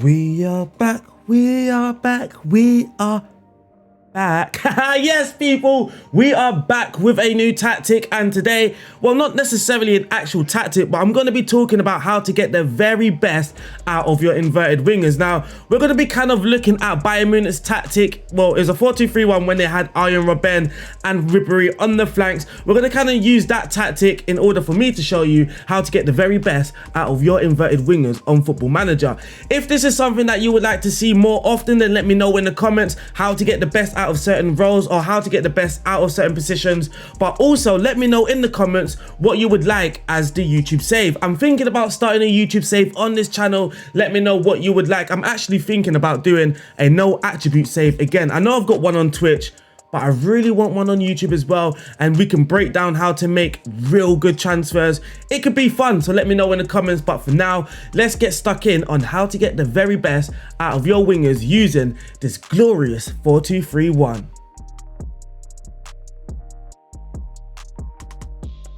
We are back, we are back, we are back. Yes, people, we are back with a new tactic, and today, well, not necessarily an actual tactic, but I'm going to be talking about how to get the very best out of your inverted wingers. Now, we're going to be kind of looking at Bayern Munich's tactic. Well, it's a 4-2-3-1 when they had Arjen Robben and Ribéry on the flanks. We're going to kind of use that tactic in order for me to show you how to get the very best out of your inverted wingers on Football Manager. If this is something that you would like to see more often, then let me know in the comments how to get the best out of certain roles or how to get the best out of certain positions. But also let me know in the comments what you would like as the YouTube save. I'm thinking about starting a YouTube save on this channel. Let me know what you would like. I'm actually thinking about doing a no attribute save again. I know I've got one on Twitch, but I really want one on YouTube as well, and we can break down how to make real good transfers. It could be fun, so let me know in the comments. But for now, let's get stuck in on how to get the very best out of your wingers using this glorious 4-2-3-1.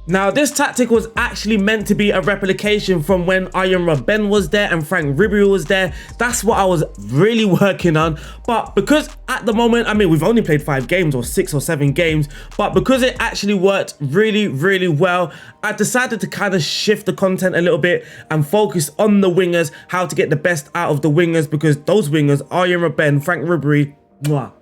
Now, this tactic was actually meant to be a replication from when Arjen Robben was there and Frank Ribéry was there. That's what I was really working on. But because at the moment, I mean, we've only played 5 games or 6 or 7 games, but because it actually worked really, really well, I decided to kind of shift the content a little bit and focus on the wingers, how to get the best out of the wingers, because those wingers, Arjen Robben, Frank Ribéry, mwah,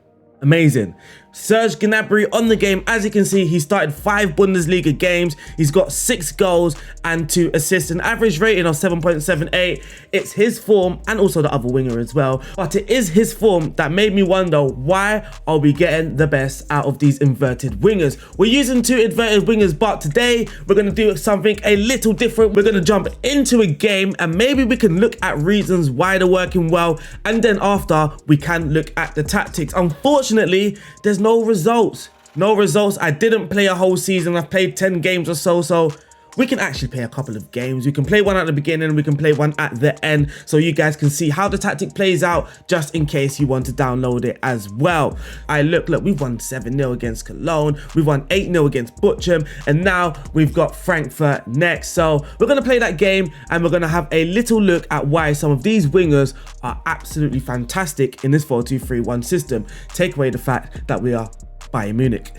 amazing. Serge Gnabry on the game. As you can see, he started 5 Bundesliga games. He's got 6 goals and 2 assists, an average rating of 7.78. It's his form, and also the other winger as well, but it is his form that made me wonder, why are we getting the best out of these inverted wingers? We're using 2 inverted wingers, but today we're going to do something a little different. We're going to jump into a game and maybe we can look at reasons why they're working well, and then after we can look at the tactics. Unfortunately, there's no results. I didn't play a whole season. I've played 10 games or so we can actually play a couple of games. We can play one at the beginning, we can play one at the end, so you guys can see how the tactic plays out, just in case you want to download it as well. Look, we've won 7-0 against Cologne, we've won 8-0 against Bochum, and now we've got Frankfurt next. So we're going to play that game and we're going to have a little look at why some of these wingers are absolutely fantastic in this 4-2-3-1 system. Take away the fact that we are Bayern Munich.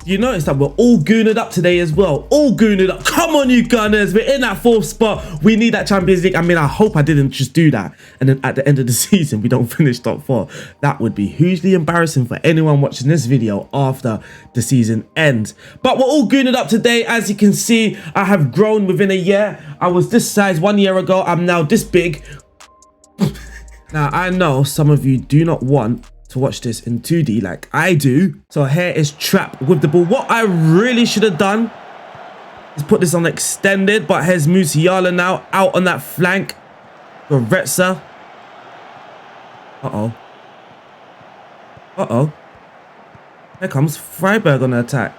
You notice that we're all goonered up today as well. All goonered up. Come on, you Gunners. We're in that 4th spot. We need that Champions League. I mean, I hope I didn't just do that, and then at the end of the season, we don't finish top 4. That would be hugely embarrassing for anyone watching this video after the season ends. But we're all goonered up today. As you can see, I have grown within a year. I was this size 1 year ago. I'm now this big. Now, I know some of you do not want to watch this in 2D like I do. So here is Trapp with the ball. What I really should have done is put this on extended, but here's Musiala now out on that flank. Goretzka. Here comes Freiburg on the attack.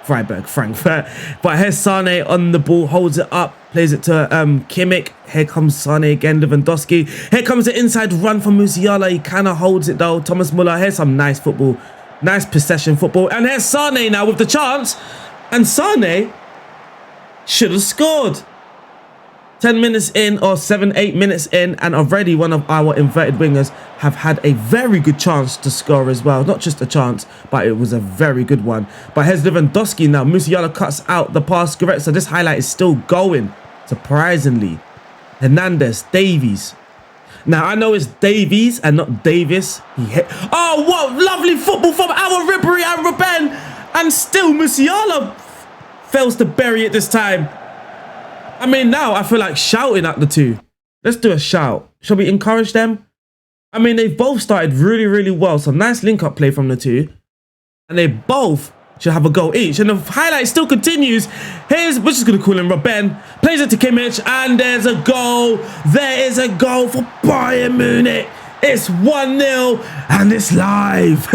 Frankfurt. But here's Sane on the ball, holds it up, plays it to Kimmich. Here comes Sane again, Lewandowski. Here comes the inside run from Musiala. He kind of holds it though. Thomas Muller. Here's some nice football, nice possession football. And here's Sane now with the chance. And Sane should have scored. 10 minutes in, or 7-8 minutes in, and already one of our inverted wingers have had a very good chance to score as well. Not just a chance, but it was a very good one. But here's Lewandowski now. Musiala cuts out the pass. Goretzka, this highlight is still going, surprisingly. Hernandez, Davies. Now, I know it's Davies and not Davis. He hit. Oh, what lovely football from our Ribéry and Robben. And still Musiala fails to bury it this time. I mean, now I feel like shouting at the two. Let's do a shout. Shall we encourage them? I mean, they've both started really, really well. Some nice link-up play from the two. And they both should have a goal each. And the highlight still continues. We're just going to call him Robben. Plays it to Kimmich. And there's a goal. There is a goal for Bayern Munich. It's 1-0. And it's live.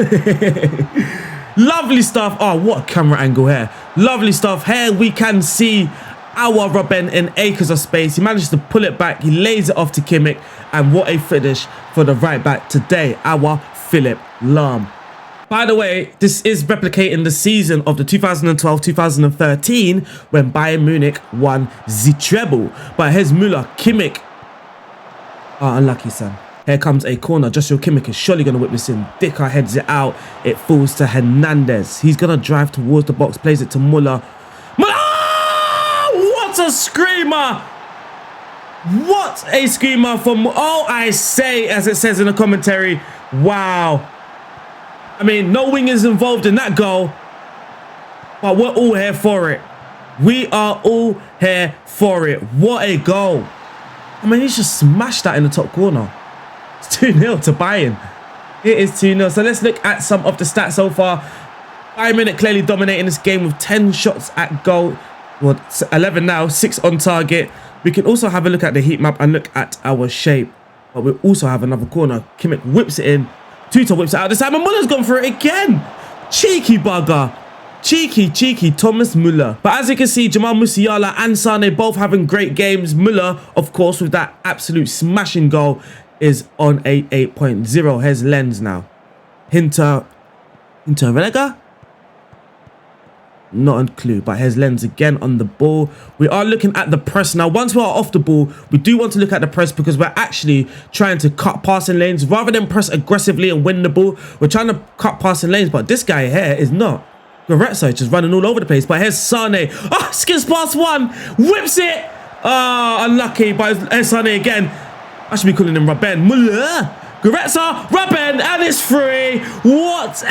Lovely stuff. Oh, what a camera angle here. Lovely stuff. Here we can see our Robben in acres of space. He manages to pull it back. He lays it off to Kimmich. And what a finish for the right back today, our Philipp Lahm. By the way, this is replicating the season of the 2012-2013 when Bayern Munich won the treble. But here's Müller, Kimmich. Oh, unlucky, son. Here comes a corner. Joshua Kimmich is surely going to whip this in. Dicker heads it out. It falls to Hernandez. He's going to drive towards the box. Plays it to Muller. Muller! What a screamer! What a screamer from... Oh, I say, as it says in the commentary. Wow. I mean, no wingers involved in that goal. But we're all here for it. We are all here for it. What a goal. I mean, he's just smashed that in the top corner. It's 2-0 to Bayern. It is 2-0. So let's look at some of the stats so far. Bayern Munich clearly dominating this game with 10 shots at goal. Well, 11 now, 6 on target. We can also have a look at the heat map and look at our shape. But we also have another corner. Kimmich whips it in. Tuta whips it out this time. And Muller's gone for it again. Cheeky bugger. Cheeky Thomas Muller. But as you can see, Jamal Musiala and Sane both having great games. Muller, of course, with that absolute smashing goal, is on a 8.0. Here's Lens now. Hinteregger? Not a clue, but here's Lens again on the ball. We are looking at the press now. Once we are off the ball, we do want to look at the press because we're actually trying to cut passing lanes rather than press aggressively and win the ball. We're trying to cut passing lanes, but this guy here is not. Goretzka just running all over the place. But here's Sane. Oh, skips past one. Whips it. Oh, unlucky. But here's Sane again. I should be calling him Robben. Muller. Goretzka. Robben. And it's free. What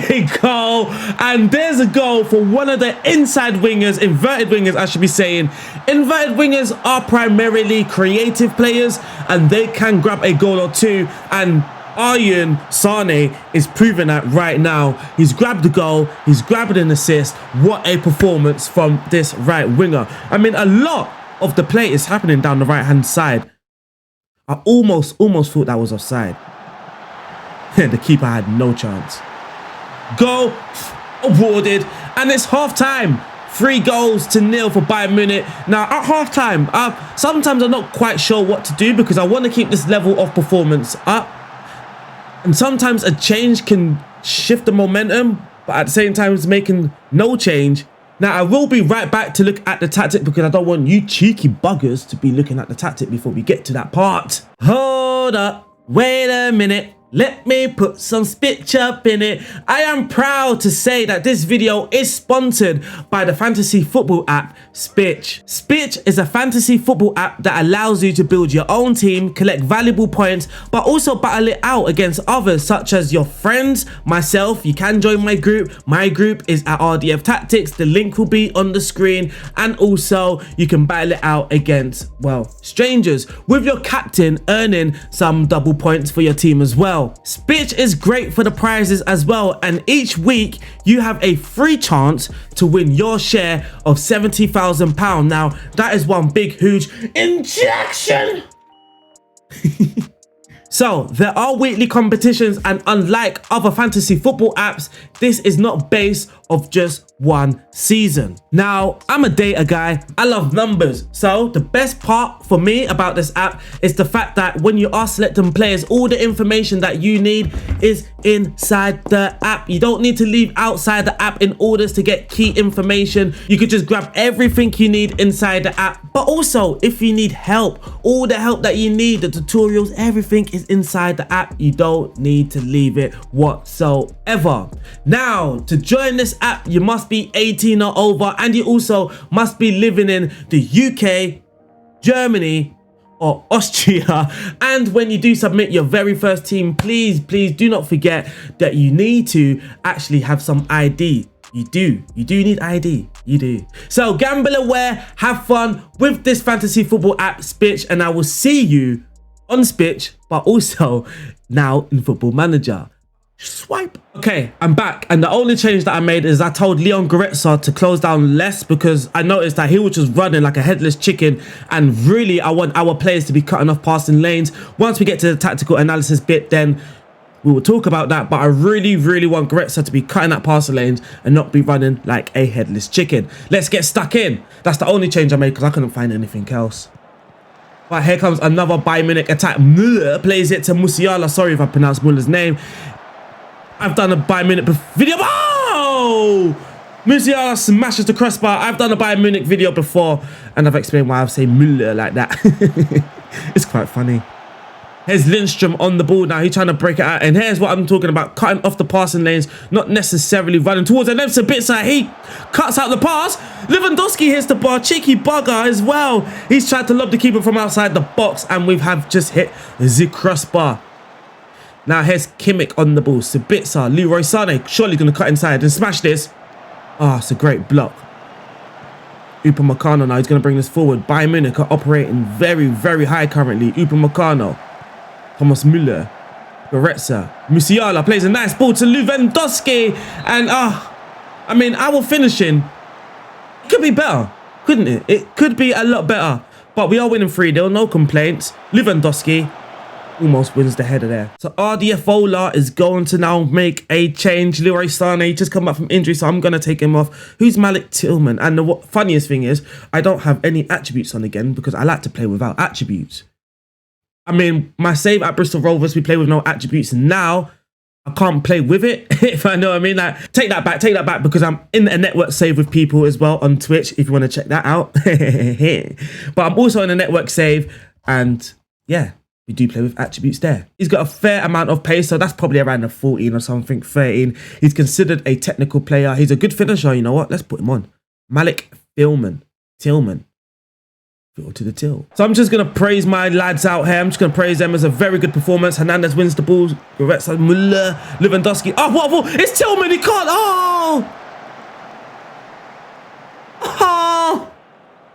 a goal. And there's a goal for one of the inside wingers. Inverted wingers, I should be saying. Inverted wingers are primarily creative players. And they can grab a goal or two. And Arjen Sane is proving that right now. He's grabbed the goal. He's grabbed an assist. What a performance from this right winger. I mean, a lot of the play is happening down the right-hand side. I almost thought that was offside. The keeper had no chance. Goal awarded. And it's half-time. 3-0 for Bayern Munich. Now, at half-time, sometimes I'm not quite sure what to do because I want to keep this level of performance up. And sometimes a change can shift the momentum, but at the same time, it's making no change. Now, I will be right back to look at the tactic because I don't want you cheeky buggers to be looking at the tactic before we get to that part. Hold up. Wait a minute. Let me put some spitch up in it. I am proud to say that this video is sponsored by the fantasy football app SPITCH. SPITCH is a fantasy football app that allows you to build your own team, collect valuable points, but also battle it out against others such as your friends, myself. You can join my group. My group is at RDF Tactics. The link will be on the screen. And also you can battle it out against, well, strangers with your captain earning some double points for your team as well. SPITCH is great for the prizes as well, and each week you have a free chance to win your share of £70,000. Now that is one big huge injection. So there are weekly competitions, and unlike other fantasy football apps, this is not based off just one season. Now, I'm a data guy. I love numbers. So the best part for me about this app is the fact that when you are selecting players, all the information that you need is inside the app. You don't need to leave outside the app in order to get key information. You could just grab everything you need inside the app. But also, if you need help, all the help that you need, the tutorials, everything is inside the app. You don't need to leave it whatsoever. Now, to join this app, you must be 18 or over, and you also must be living in the UK, Germany, or Austria. And when you do submit your very first team, please do not forget that you need to actually have some ID. You do need ID. You do. So gamble aware, have fun with this fantasy football app SPITCH, and I will see you on SPITCH, but also now in Football Manager. Swipe. Okay, I'm back, and the only change that I made is I told Leon Goretzka to close down less because I noticed that he was just running like a headless chicken, and really I want our players to be cutting off passing lanes. Once we get to the tactical analysis bit, then we will talk about that, but I really want Goretzka to be cutting that passing lanes and not be running like a headless chicken. Let's get stuck in. That's the only change I made because I couldn't find anything else. But here comes another Bayern Munich attack. Müller plays it to Musiala. Sorry if I pronounced Muller's name. I've done a Bayern Munich video. Oh! Musiala smashes the crossbar. I've done a Bayern Munich video before, and I've explained why I've said Müller like that. It's quite funny. Here's Lindstrom on the ball now. He's trying to break it out. And here's what I'm talking about. Cutting off the passing lanes. Not necessarily running towards it. And then Sabitzer, he cuts out the pass. Lewandowski hits the bar. Cheeky bugger as well. He's tried to lob the keeper from outside the box. And we have just hit the crossbar. Now here's Kimmich on the ball. Sabitzer, Leroy Sané. Surely going to cut inside and smash this. Oh, it's a great block. Upamecano now. He's going to bring this forward. Bayern Munich are operating very, very high currently. Upamecano. Thomas Müller, Goretzka, Musiala plays a nice ball to Lewandowski, and I mean, our finishing could be better, couldn't it? It could be a lot better, but we are winning 3-0, no complaints. Lewandowski almost wins the header there. So Ardiofola is going to now make a change. Leroy Sané just come back from injury, so I'm going to take him off. Who's Malik Tillman? And the funniest thing is, I don't have any attributes on again because I like to play without attributes. I mean, my save at Bristol Rovers, we play with no attributes. Now, I can't play with it, if I know what I mean. Like, take that back, because I'm in a network save with people as well on Twitch, if you want to check that out. But I'm also in a network save, and yeah, we do play with attributes there. He's got a fair amount of pace, so that's probably around a 14 or something, 13. He's considered a technical player. He's a good finisher, you know what? Let's put him on. Malik Tillman. To the till. So I'm just going to praise my lads out here. I'm just going to praise them as a very good performance. Hernandez wins the ball. Goretzka, Müller, Lewandowski. Oh, what? It's Tillman. He can't. Oh.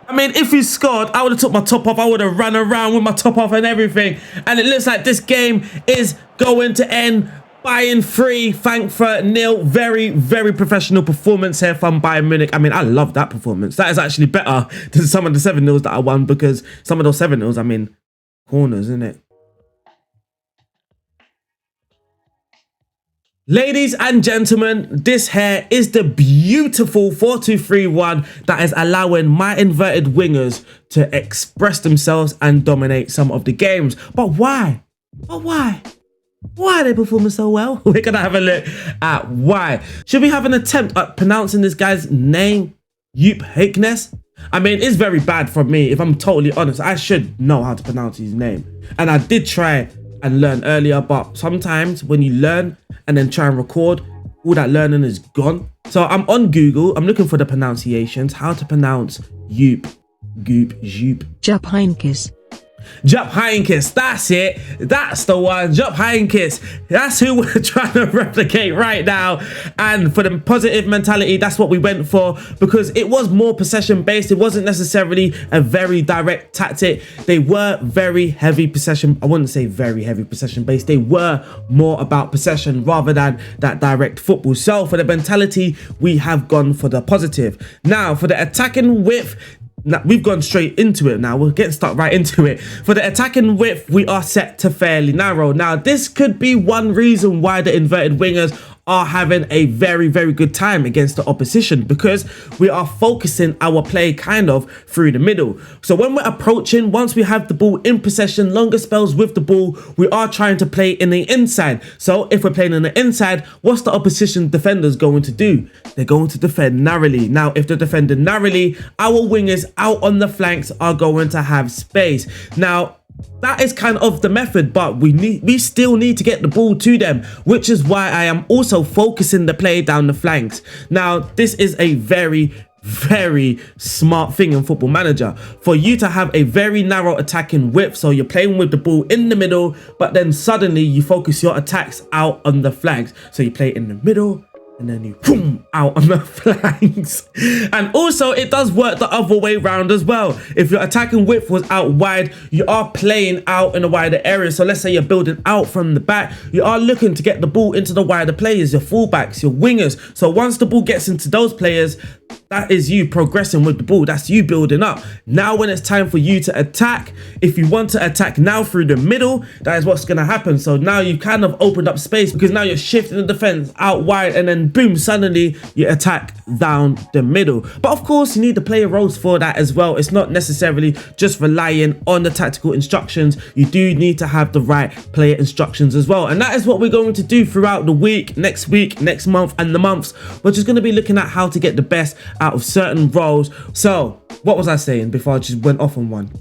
I mean, if he scored, I would have took my top off. I would have run around with my top off and everything. And it looks like this game is going to end. Bayern 3, Frankfurt 0. Very, very professional performance here from Bayern Munich. I mean, I love that performance. That is actually better than some of the 7-0s that I won, because some of those 7-0s, I mean, corners, isn't it? Ladies and gentlemen, this here is the beautiful 4-2-3-1 that is allowing my inverted wingers to express themselves and dominate some of the games. But why? Why are they performing so well? We're going to have a look at why. Should we have an attempt at pronouncing this guy's name? Jupp Heynckes? I mean, it's very bad for me, if I'm totally honest. I should know how to pronounce his name. And I did try and learn earlier, but sometimes when you learn and then try and record, all that learning is gone. So I'm on Google. I'm looking for the pronunciations. How to pronounce Jupp. Jupp Heynckes. Jupp Heynckes, that's it. That's the one. Jupp Heynckes. That's who we're trying to replicate right now. And for the positive mentality, that's what we went for, because it was more possession based. It wasn't necessarily a very direct tactic. They were very heavy possession. I wouldn't say very heavy possession based. They were more about possession rather than that direct football. So for the mentality, we have gone for the positive. Now for the attacking width, now, we've gone straight into it now. We're getting stuck right into it. For the attacking width, we are set to fairly narrow. Now, this could be one reason why the inverted wingers are having a very, very good time against the opposition, because we are focusing our play kind of through the middle. So when we're approaching, once we have the ball in possession, longer spells with the ball, we are trying to play in the inside. So if we're playing in the inside, what's the opposition defenders going to do? They're going to defend narrowly. Now, if they're defending narrowly, our wingers out on the flanks are going to have space. Now, that is kind of the method, but we still need to get the ball to them, which is why I am also focusing the play down the flanks. Now, this is a very, very smart thing in Football Manager, for you to have a very narrow attacking width. So you're playing with the ball in the middle, but then suddenly you focus your attacks out on the flanks. So you play in the middle, and then you boom out on the flanks. And also it does work the other way round as well. If your attacking width was out wide, you are playing out in a wider area. So let's say you're building out from the back, you are looking to get the ball into the wider players, your fullbacks, your wingers. So once the ball gets into those players, that is you progressing with the ball. That's you building up. Now when it's time for you to attack, if you want to attack now through the middle, that is what's going to happen. So now you've kind of opened up space, because now you're shifting the defense out wide, and then boom, suddenly you attack down the middle. But of course, you need the player roles for that as well. It's not necessarily just relying on the tactical instructions. You do need to have the right player instructions as well. And that is what we're going to do throughout the week, next month, and the months. We're just going to be looking at how to get the best out of certain roles. So what was I saying before I just went off on one?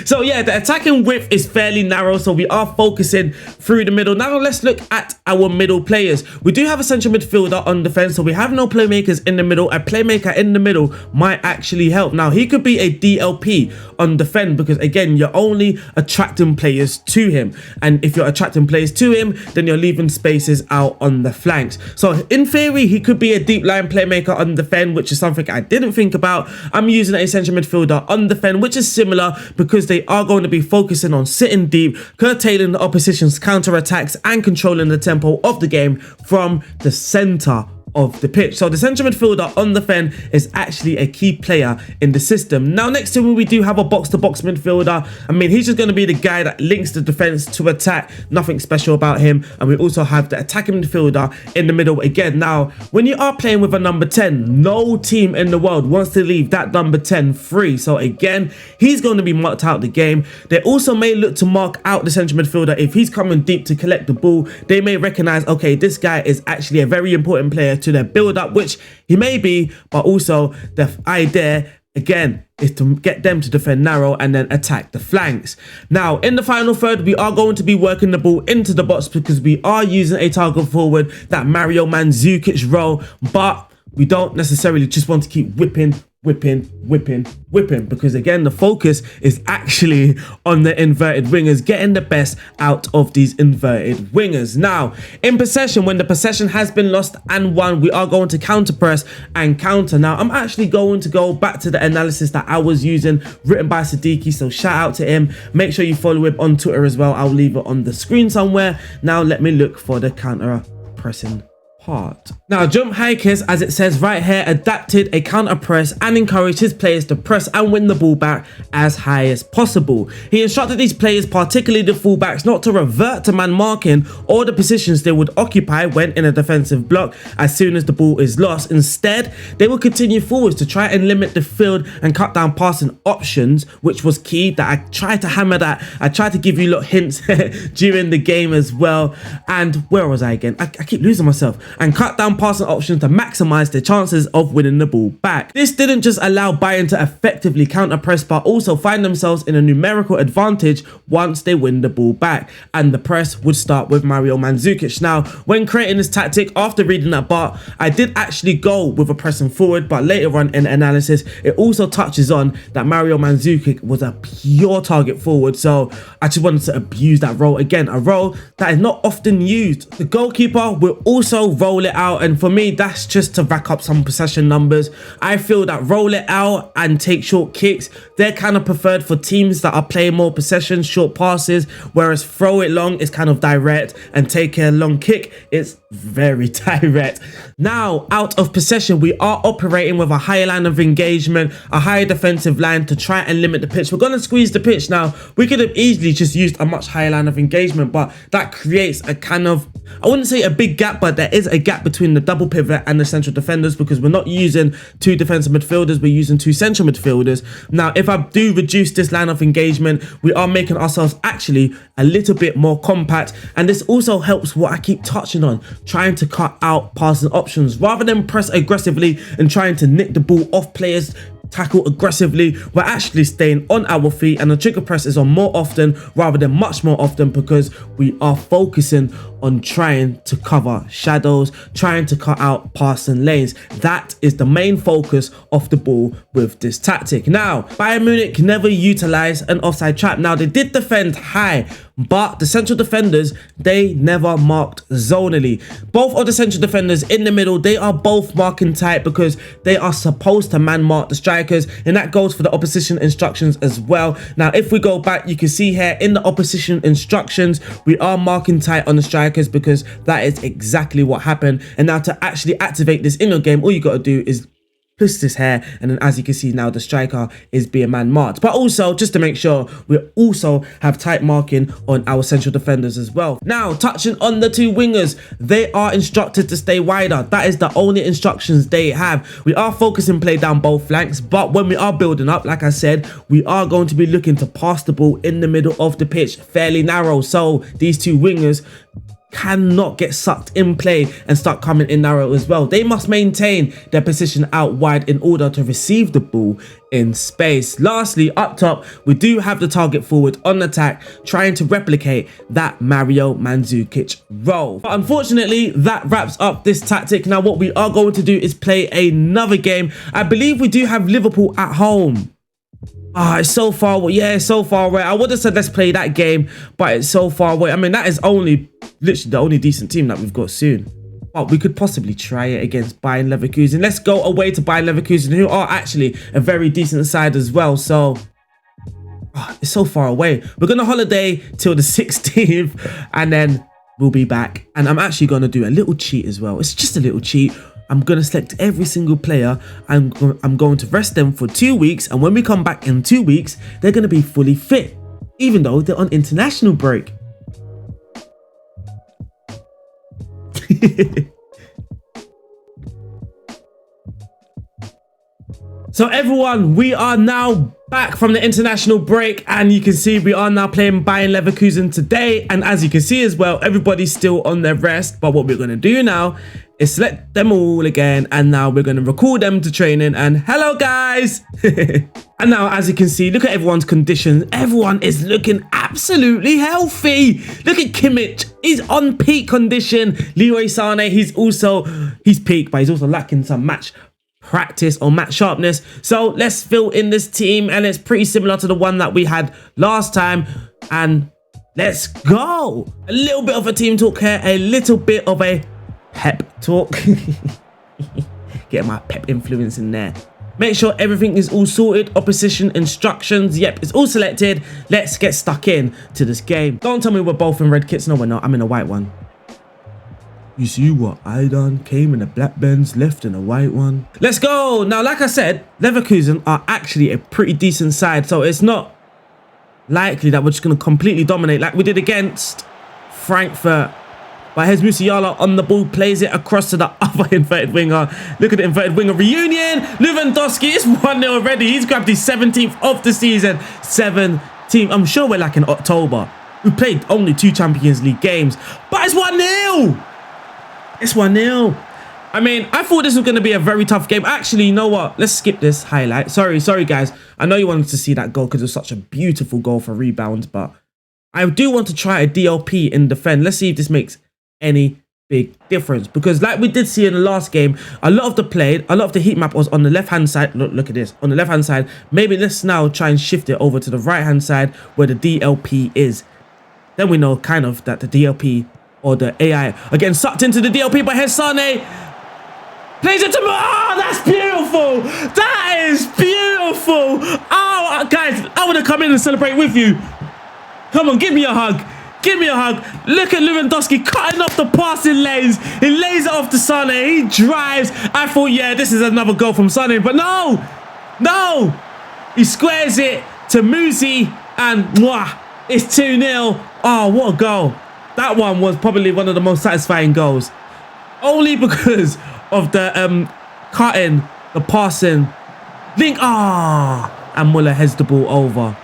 So yeah, the attacking width is fairly narrow, so we are focusing through the middle. Now let's look at our middle players. We do have a central midfielder on defense, so we have no playmakers in the middle. A playmaker in the middle might actually help. Now he could be a DLP on defend, because again, you're only attracting players to him, and if you're attracting players to him, then you're leaving spaces out on the flanks. So in theory, he could be a deep line playmaker on defend, which is something I didn't think about. I'm using a central midfielder on defend, which is similar because they are going to be focusing on sitting deep, curtailing the opposition's counter attacks, and controlling the tempo of the game from the center of the pitch. So the central midfielder on the fen is actually a key player in the system. Now next to him, we do have a box-to-box midfielder. I mean, he's just going to be the guy that links the defense to attack. Nothing special about him. And we also have the attacking midfielder in the middle again. Now, when you are playing with a number 10, no team in the world wants to leave that number 10 free. So again, he's going to be marked out the game. They also may look to mark out the central midfielder if he's coming deep to collect the ball. They may recognize, okay, this guy is actually a very important player to their build up, which he may be, but also the idea again is to get them to defend narrow and then attack the flanks. Now in the final third, we are going to be working the ball into the box because we are using a target forward, that Mario Mandzukic role, but we don't necessarily just want to keep whipping, because again, the focus is actually on the inverted wingers, getting the best out of these inverted wingers. Now in possession, when the possession has been lost and won, we are going to counter press and counter. Now I'm actually going to go back to the analysis that I was using, written by Siddiqui, so shout out to him. Make sure you follow him on Twitter as well. I'll leave it on the screen somewhere. Now let me look for the counter pressing part. Now Jupp Heynckes, as it says right here, adapted a counter press and encouraged his players to press and win the ball back as high as possible. He instructed these players, particularly the fullbacks, not to revert to man marking or the positions they would occupy when in a defensive block as soon as the ball is lost. Instead, they will continue forwards to try and limit the field and cut down passing options, which was key. That I tried to hammer that. I tried to give you little hints during the game as well. And where was I again? I keep losing myself. And cut down passing options to maximize their chances of winning the ball back. This didn't just allow Bayern to effectively counter press, but also find themselves in a numerical advantage once they win the ball back. And the press would start with Mario Mandzukic. Now, when creating this tactic, after reading that part, I did actually go with a pressing forward, but later on in analysis, it also touches on that Mario Mandzukic was a pure target forward. So I just wanted to abuse that role again, a role that is not often used. The goalkeeper will also roll it out, and for me that's just to rack up some possession numbers. I feel that roll it out and take short kicks, they're kind of preferred for teams that are playing more possession, short passes, whereas throw it long is kind of direct and take a long kick, it's very direct. Now out of possession, we are operating with a higher line of engagement, a higher defensive line to try and limit the pitch. We're going to squeeze the pitch. Now we could have easily just used a much higher line of engagement, but that creates a kind of, I wouldn't say a big gap, but there is a gap between the double pivot and the central defenders, because we're not using two defensive midfielders, we're using two central midfielders. Now if I do reduce this line of engagement, we are making ourselves actually a little bit more compact, and this also helps what I keep touching on, trying to cut out passing options rather than press aggressively and trying to nick the ball off players, tackle aggressively. We're actually staying on our feet, and the trigger press is on more often rather than much more often, because we are focusing on trying to cover shadows, trying to cut out passing lanes. That is the main focus of the ball with this tactic. Now Bayern Munich never utilized an offside trap. Now they did defend high, but the central defenders, they never marked zonally. Both of the central defenders in the middle, they are both marking tight because they are supposed to man mark the strikers, and that goes for the opposition instructions as well. Now if we go back, you can see here in the opposition instructions, we are marking tight on the strikers because that is exactly what happened. And now to actually activate this in your game, all you got to do is push this here, and then as you can see now, the striker is being man marked. But also just to make sure, we also have tight marking on our central defenders as well. Now touching on the two wingers, they are instructed to stay wider. That is the only instructions they have. We are focusing play down both flanks, but when we are building up, like I said, we are going to be looking to pass the ball in the middle of the pitch, fairly narrow. So these two wingers, cannot get sucked in play and start coming in narrow as well. They must maintain their position out wide in order to receive the ball in space. Lastly, up top, we do have the target forward on attack, trying to replicate that Mario Mandzukic role. But unfortunately, that wraps up this tactic. Now, what we are going to do is play another game. I believe we do have Liverpool at home. It's so far away. Yeah, it's so far away. I would have said let's play that game, but it's so far away. I mean, that is only literally the only decent team that we've got soon. But we could possibly try it against Bayern Leverkusen. Let's go away to Bayern Leverkusen, who are actually a very decent side as well. So it's so far away. We're going to holiday till the 16th and then we'll be back. And I'm actually going to do a little cheat as well. It's just a little cheat. I'm going to select every single player. I'm going to rest them for 2 weeks. And when we come back in 2 weeks, they're going to be fully fit, even though they're on international break. So everyone, we are now back from the international break, and you can see we are now playing Bayern Leverkusen today. And as you can see as well, everybody's still on their rest. But what we're going to do now is select them all again, and now we're going to record them to training. And hello guys. And now, as you can see, look at everyone's conditions. Everyone is looking absolutely healthy. Look at Kimmich, he's on peak condition. Leroy Sané, he's peak, but he's also lacking some match practice or match sharpness. So let's fill in this team, and it's pretty similar to the one that we had last time. And let's go. A little bit of a team talk here, a little bit of a pep talk. Get my pep influence in there. Make sure everything is all sorted. Opposition instructions, yep, it's all selected. Let's get stuck in to this game. Don't tell me we're both in red kits. No, we're not. I'm in a white one. You see what I done? Came in a black Benz, left in a white one. Let's go. Now, like I said, Leverkusen are actually a pretty decent side, so it's not likely that we're just going to completely dominate like we did against Frankfurt. But here's Musiala on the ball, plays it across to the other inverted winger. Look at the inverted winger reunion. Lewandowski is 1-0 already. He's grabbed his 17th of the season. 17th. I'm sure we're like in October. We played only 2 Champions League games, but it's 1-0. It's 1-0. I mean, I thought this was going to be a very tough game. Actually, you know what? Let's skip this highlight. Sorry, guys. I know you wanted to see that goal because it was such a beautiful goal for rebounds, but I do want to try a DLP in defense. Let's see if this makes any big difference, because like we did see in the last game, a lot of the heat map was on the left hand side. Look at this, on the left hand side. Maybe let's now try and shift it over to the right hand side where the DLP is. Then we know kind of that the DLP or the AI again sucked into the DLP by Sané. Plays it to me. Oh, that's beautiful. That is beautiful. Oh, guys, I want to come in and celebrate with you. Come on, give me a hug. Give me a hug. Look at Lewandowski cutting off the passing lanes. He lays it off to Sané. He drives. I thought, yeah, this is another goal from Sané, but no. No. He squares it to Musi, and mwah, it's 2-0. Oh, what a goal. That one was probably one of the most satisfying goals. Only because of the cutting, the passing. And Muller heads the ball over.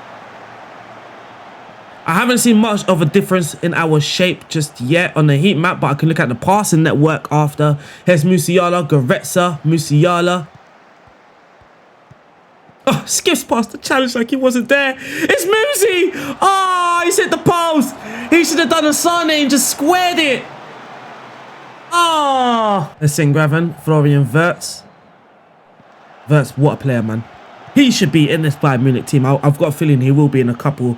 I haven't seen much of a difference in our shape just yet on the heat map, but I can look at the passing network after. Here's Musiala, Goretzka, Musiala. Oh, skips past the challenge like he wasn't there. It's Musi! Oh, he's hit the post. He should have done a Sané and just squared it. Oh. Let's sing Graven, Florian Wirtz. Wirtz, what a player, man. He should be in this Bayern Munich team. I've got a feeling he will be in a couple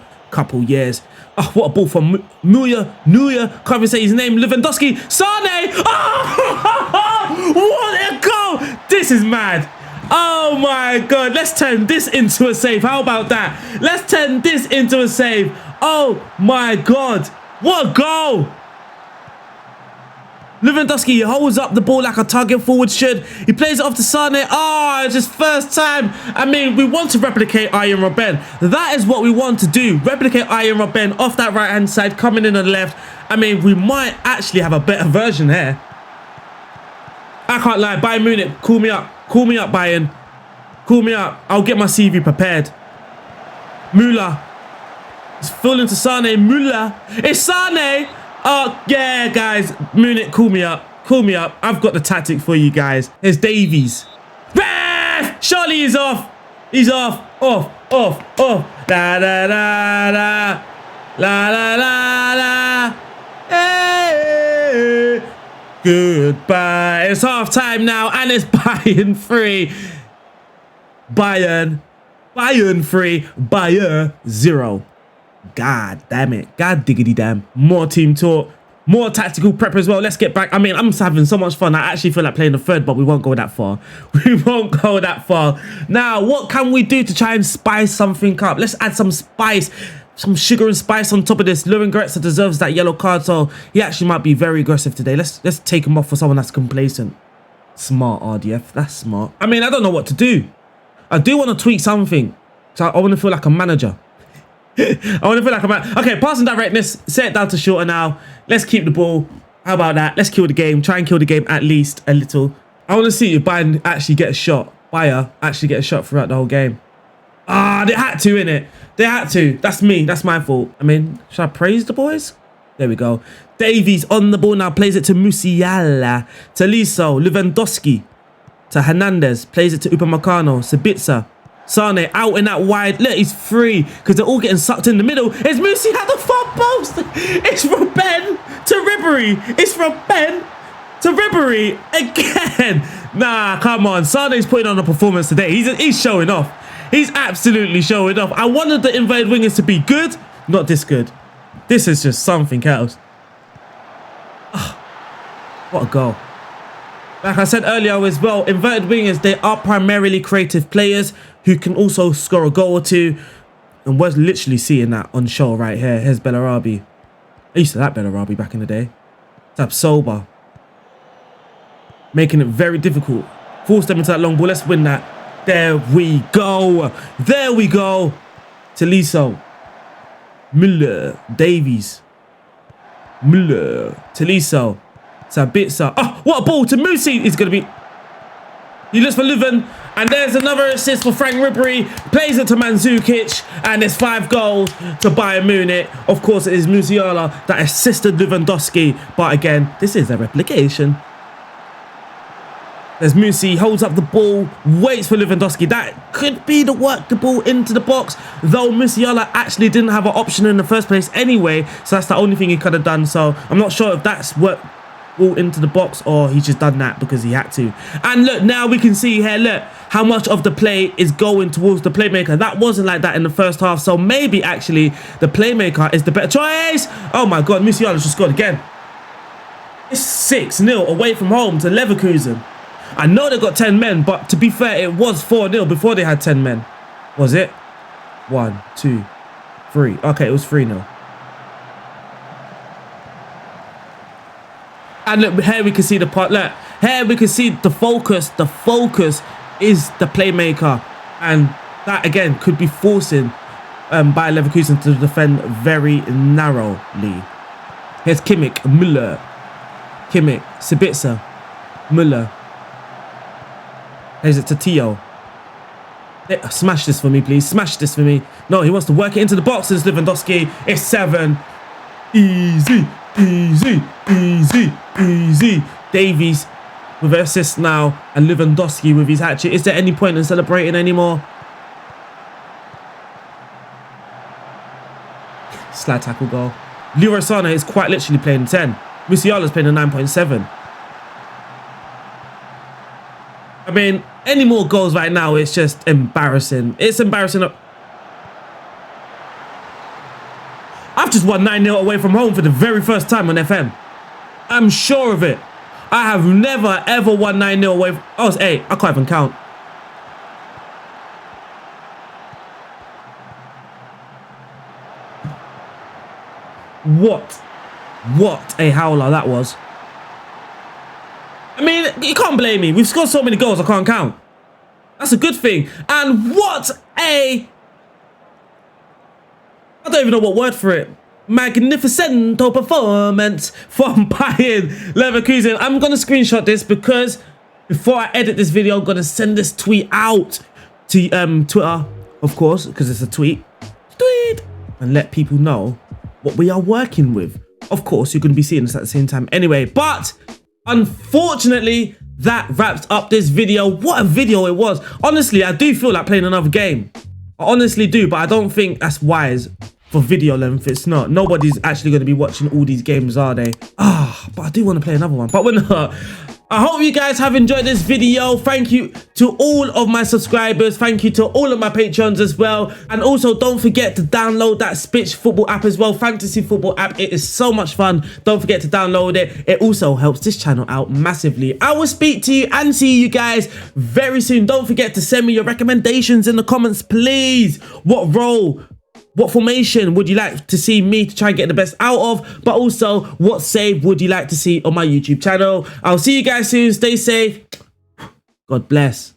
years. Oh, what a ball from Neuer. Can't even say his name. Lewandowski. Sané. Oh, what a goal. This is mad. Oh my God. Let's turn this into a save. How about that? Let's turn this into a save. Oh my God. What a goal. Lewandowski holds up the ball like a target forward should. He plays it off to Sané. Oh, it's his first time. I mean, we want to replicate Arjen Robben. That is what we want to do. Replicate Arjen Robben off that right-hand side, coming in on the left. I mean, we might actually have a better version here. I can't lie. Bayern Munich, call me up. Call me up, Bayern. Call me up. I'll get my CV prepared. Müller. It's falling to Sané. Müller. It's Sané. Oh, yeah, guys. Munich, call me up. Call me up. I've got the tactic for you guys. Here's Davies. Ref! Surely he's off. He's off. Off. La la la la. La la la la. Hey. Goodbye. It's half time now, and it's Bayern 3. Bayern 3. Bayern 0. God damn it. God diggity damn. More team talk. More tactical prep as well. Let's get back. I mean, I'm just having so much fun. I actually feel like playing the third, but we won't go that far. We won't go that far. Now, what can we do to try and spice something up? Let's add some spice. Some sugar and spice on top of this. Lewin Goretzka deserves that yellow card, so he actually might be very aggressive today. Let's take him off for someone that's complacent. Smart, RDF. That's smart. I mean, I don't know what to do. I do want to tweak something. So I want to feel like a manager. I want to feel like a man. Okay, passing directness. Set it down to shorter now. Let's keep the ball. How about that? Let's kill the game. Try and kill the game at least a little. I want to see if Bayern actually get a shot. Bayern actually get a shot throughout the whole game. Ah, they had to, innit? They had to. That's me. That's my fault. I mean, should I praise the boys? There we go. Davies on the ball now. Plays it to Musiala. To Liso. Lewandowski. To Hernandez. Plays it to Upamecano. Sabitzer. Sane out in that wide. Look, he's free because they're all getting sucked in the middle. It's Musi at the far post. It's from Ben to Ribery. It's from Ben to Ribery again. Nah, come on. Sane's putting on a performance today. He's showing off. He's absolutely showing off. I wanted the inverted wingers to be good. Not this good. This is just something else. Oh, what a goal. Like I said earlier as well, inverted wingers, they are primarily creative players who can also score a goal or two. And we're literally seeing that on show right here. Here's Bellarabi. I used to like Bellarabi back in the day. Tabsoba. Making it very difficult. Force them into that long ball. Let's win that. There we go. There we go. Tolisso. Müller. Davies. Müller. Tolisso. Sabitzer. Oh, what a ball to Musi. He's going to be... He looks for Leuven. And there's another assist for Frank Ribery. Plays it to Mandzukic. And there's 5 goals to Bayern Munich. Of course, it is Musiala that assisted Lewandowski. But again, this is a replication. There's Musi, holds up the ball, waits for Lewandowski. That could be the work the ball into the box, though Musiala actually didn't have an option in the first place anyway, so that's the only thing he could have done. So I'm not sure if that's work ball into the box or he's just done that because he had to. And look, now we can see here, look, how much of the play is going towards the playmaker. That wasn't like that in the first half, so maybe actually the playmaker is the better choice. Oh my God, Musiala just scored again. It's 6-0 away from home to Leverkusen. I know they got 10 men, but to be fair, it was 4-0 before they had 10 men. Was it? 1, 2, 3. Okay, it was 3-0. And look, here we can see the part. Look, here we can see the focus. The focus is the playmaker. And that, again, could be forcing Bayer Leverkusen to defend very narrowly. Here's Kimmich, Müller. Kimmich, Sabitzer, Müller. Here's it to Tio. Smash this for me, please. Smash this for me. No, he wants to work it into the box. It's Lewandowski. It's 7. Easy, easy, easy, easy. Davies with an assist now. And Lewandowski with his hat-trick. Is there any point in celebrating anymore? Slide tackle goal. Leroy Sané is quite literally playing 10. Musiala's playing a 9.7. I mean, any more goals right now, it's just embarrassing. It's embarrassing. I've just won 9-0 away from home for the very first time on FM. I'm sure of it. I have never, ever won 9-0 away from... Oh, it's 8. I can't even count. What a howler that was. I mean, you can't blame me. We've scored so many goals, I can't count. That's a good thing. And what a... I don't even know what word for it. Magnificento performance from Bayern Leverkusen. I'm going to screenshot this because before I edit this video, I'm going to send this tweet out to Twitter, of course, because it's a tweet. And let people know what we are working with. of course, you're going to be seeing us at the same time anyway. But unfortunately, that wraps up this video. What a video it was. Honestly, I do feel like playing another game. I honestly do, but I don't think that's wise for video length. It's not. Nobody's actually going to be watching all these games, are they? But I do want to play another one, but we're not. I hope you guys have enjoyed this video. Thank you to all of my subscribers. Thank you to all of my patrons as well. And also, don't forget to download that SPITCH football app as well. Fantasy football app. It is so much fun. Don't forget to download it. It also helps this channel out massively. I will speak to you and see you guys very soon. Don't forget to send me your recommendations in the comments, please. What role, what formation would you like to see me to try and get the best out of? But also, what save would you like to see on my YouTube channel? I'll see you guys soon. Stay safe. God bless.